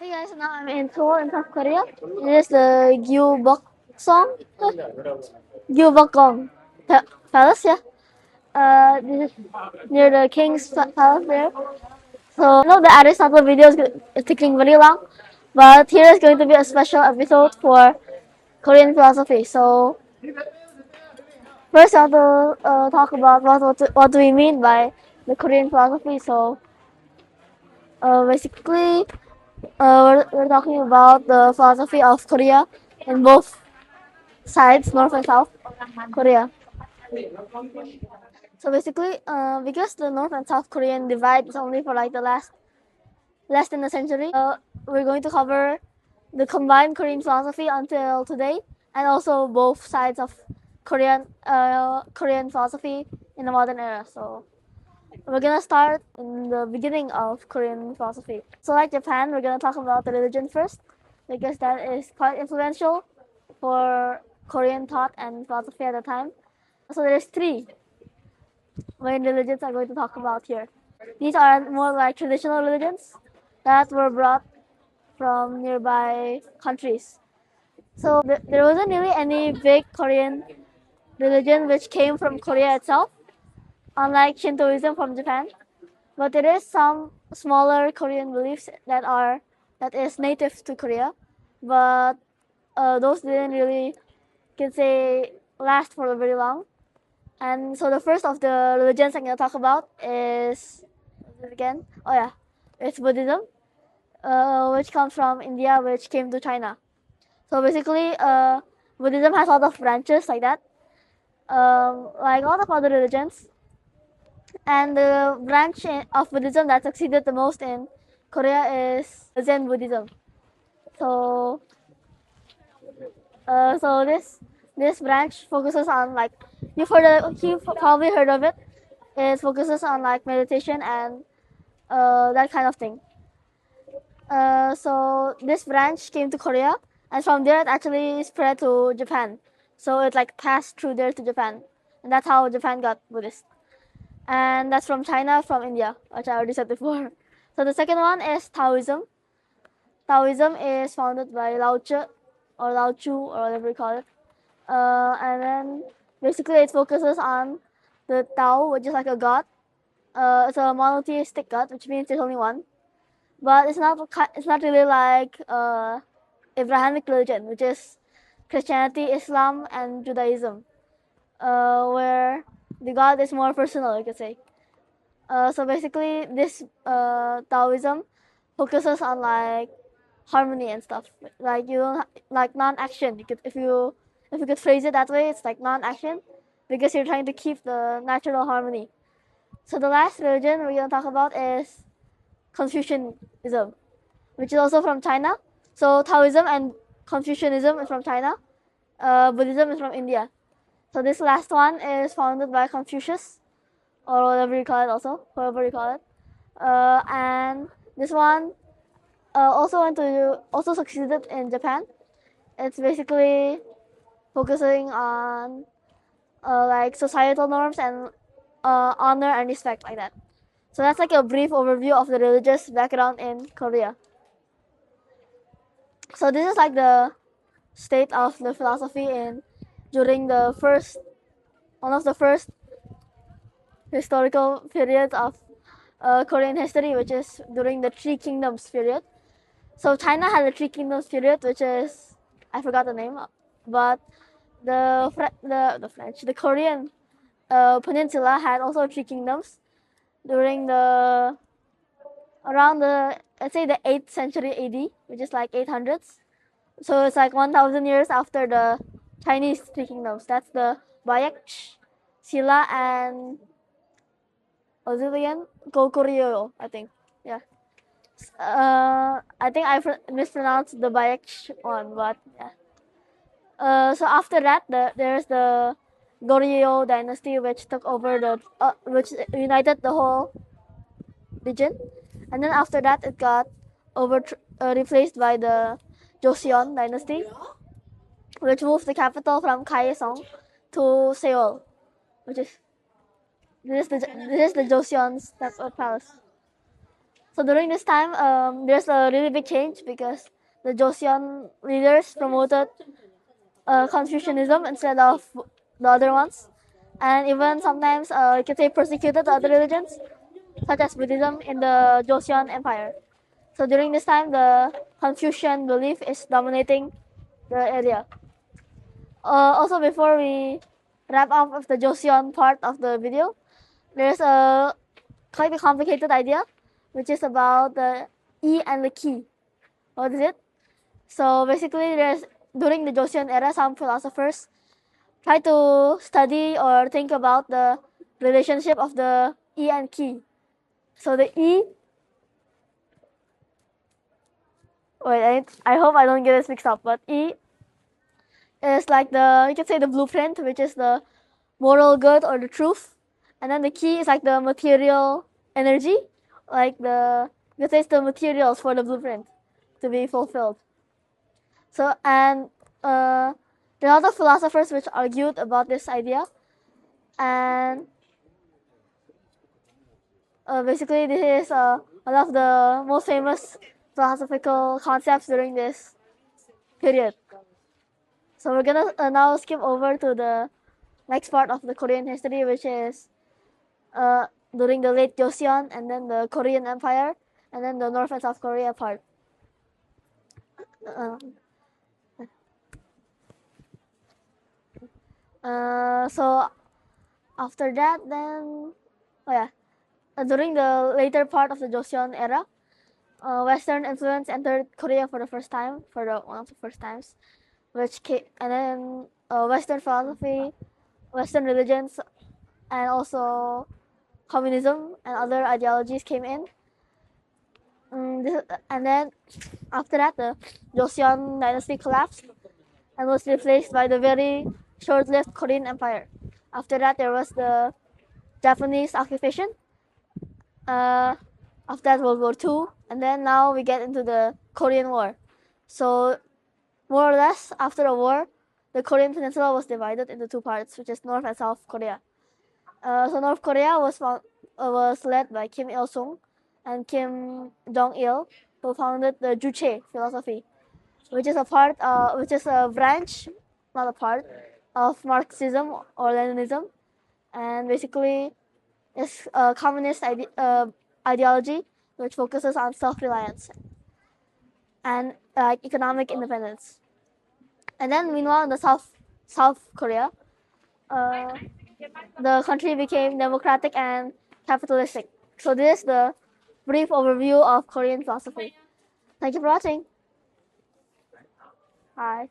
Hey guys, now I'm in Seoul in South Korea. This is the Gyeongbukgong Palace, yeah. This is near the King's Palace there. So I know the Aristotle video is taking very long, but here is going to be a special episode for Korean philosophy. So first I want to talk about what do we mean by the Korean philosophy. So basically, we're talking about the philosophy of Korea in both sides, North and South Korea. So basically, because the North and South Korean divide is only for like the less than a century, we're going to cover the combined Korean philosophy until today, and also both sides of Korean philosophy in the modern era. So we're gonna start in the beginning of Korean philosophy. So like Japan, we're gonna talk about the religion first, because that is quite influential for Korean thought and philosophy at the time. So there's three main religions I'm going to talk about here. These are more like traditional religions that were brought from nearby countries. So there wasn't really any big Korean religion which came from Korea itself, unlike Shintoism from Japan. But there is some smaller Korean beliefs that is native to Korea, but those didn't really, can say, last for very long. And so the first of the religions I'm gonna talk about is again. Oh yeah, it's Buddhism, which comes from India, which came to China. So basically, Buddhism has a lot of branches like that, like a lot of other religions. And the branch of Buddhism that succeeded the most in Korea is Zen Buddhism. So, so this branch focuses on like you've probably heard of it. It focuses on like meditation and that kind of thing. So this branch came to Korea, and from there it actually spread to Japan. So it like passed through there to Japan, and that's how Japan got Buddhist. And that's from China, from India, which I already said before. So the second one is Taoism. Taoism is founded by Lao Tzu or Lao Chu or whatever you call it. And then basically it focuses on the Tao, which is like a god. It's a monotheistic god, which means there's only one. But it's not really like Abrahamic religion, which is Christianity, Islam, and Judaism, where the God is more personal, you could say. So basically, this Taoism focuses on like harmony and stuff. Like you don't like non-action. If you could phrase it that way, it's like non-action, because you're trying to keep the natural harmony. So the last religion we're gonna talk about is Confucianism, which is also from China. So Taoism and Confucianism is from China. Buddhism is from India. So this last one is founded by Confucius, or whatever you call it, also whoever you call it. And this one also succeeded in Japan. It's basically focusing on like societal norms and honor and respect, like that. So that's like a brief overview of the religious background in Korea. So this is like the state of the philosophy in during one of the first historical periods of Korean history, which is during the Three Kingdoms period. So China had the Three Kingdoms period, which is, I forgot the name, but the Korean peninsula had also three kingdoms during the around the, let's say, the 8th century AD, which is like 800s. So it's like 1,000 years after the Chinese three kingdoms. That's the Bayek, Silla, and was it again? Goguryeo, I think. Yeah. I think I mispronounced the Bayek one, but yeah. So after that, there's the Goryeo dynasty, which took over which united the whole region, and then after that, it got replaced by the Joseon dynasty, which moved the capital from Kaesong to Seoul, which is this is the Joseon's palace. So during this time, there's a really big change because the Joseon leaders promoted Confucianism instead of the other ones, and even sometimes you can say persecuted the other religions, such as Buddhism in the Joseon Empire. So during this time, the Confucian belief is dominating the area. Also, before we wrap up of the Joseon part of the video, there's a quite a complicated idea, which is about the E and the Ki. What is it? So basically, there's during the Joseon era, some philosophers try to study or think about the relationship of the E and Ki. So the E. Wait, I hope I don't get this mixed up, but E is like you can say the blueprint, which is the moral good or the truth, and then the key is like the material energy, like you can say the materials for the blueprint to be fulfilled. So and there are other philosophers which argued about this idea, and basically this is one of the most famous philosophical concepts during this period. So we're gonna now skip over to the next part of the Korean history, which is during the late Joseon, and then the Korean Empire, and then the North and South Korea part. So after that, then during the later part of the Joseon era, Western influence entered Korea for the first time, one of the first times, and then Western philosophy, Western religions, and also communism and other ideologies came in. And then after that, the Joseon dynasty collapsed and was replaced by the very short-lived Korean Empire. After that, there was the Japanese occupation. After that, World War II, and then now we get into the Korean War. So more or less, after the war, the Korean Peninsula was divided into two parts, which is North and South Korea. So North Korea was led by Kim Il Sung and Kim Jong Il, who founded the Juche philosophy, which is a branch, not a part, of Marxism or Leninism, and basically is a communist ideology which focuses on self-reliance and economic independence. And then meanwhile, in the South Korea, the country became democratic and capitalistic. So this is the brief overview of Korean philosophy. Thank you for watching. Bye.